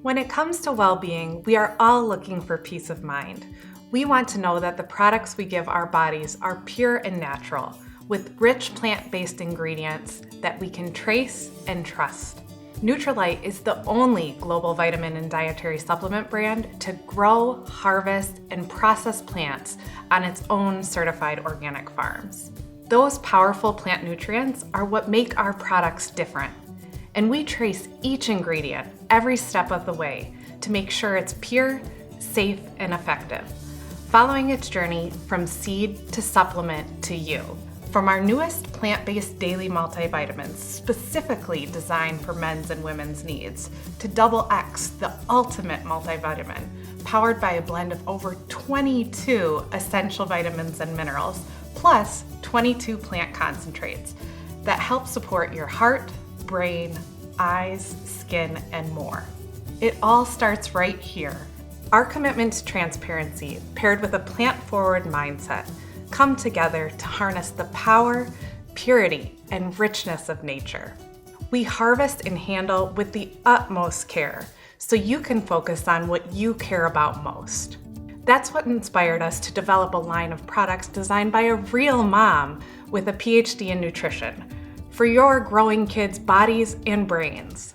When it comes to well-being, we are all looking for peace of mind. We want to know that the products we give our bodies are pure and natural, with rich plant-based ingredients that we can trace and trust. Nutrilite is the only global vitamin and dietary supplement brand to grow, harvest, and process plants on its own certified organic farms. Those powerful plant nutrients are what make our products different. And we trace each ingredient every step of the way to make sure it's pure, safe, and effective, following its journey from seed to supplement to you. From our newest plant-based daily multivitamins, specifically designed for men's and women's needs, to Double X, the ultimate multivitamin, powered by a blend of over 22 essential vitamins and minerals, plus 22 plant concentrates that help support your heart, brain, eyes, skin, and more. It all starts right here. Our commitment to transparency, paired with a plant-forward mindset, come together to harness the power, purity, and richness of nature. We harvest and handle with the utmost care so you can focus on what you care about most. That's what inspired us to develop a line of products designed by a real mom with a PhD in nutrition for your growing kids' bodies and brains.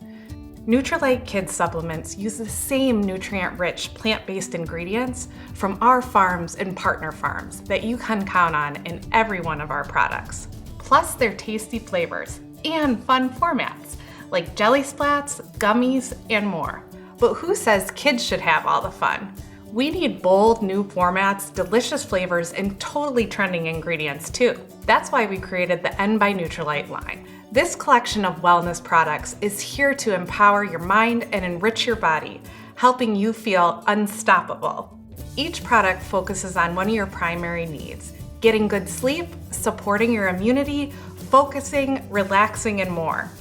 Nutrilite Kids supplements use the same nutrient-rich plant-based ingredients from our farms and partner farms that you can count on in every one of our products. Plus their tasty flavors and fun formats like jelly splats, gummies, and more. But who says kids should have all the fun? We need bold new formats, delicious flavors, and totally trending ingredients too. That's why we created the N by Nutrilite line. This collection of wellness products is here to empower your mind and enrich your body, helping you feel unstoppable. Each product focuses on one of your primary needs: getting good sleep, supporting your immunity, focusing, relaxing, and more.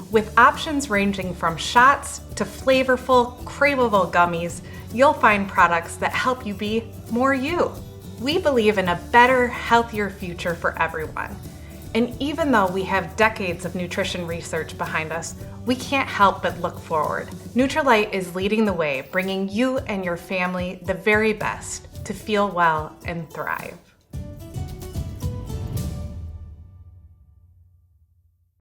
With options ranging from shots to flavorful, craveable gummies, you'll find products that help you be more you. We believe in a better, healthier future for everyone. And even though we have decades of nutrition research behind us, we can't help but look forward. Nutrilite is leading the way, bringing you and your family the very best to feel well and thrive.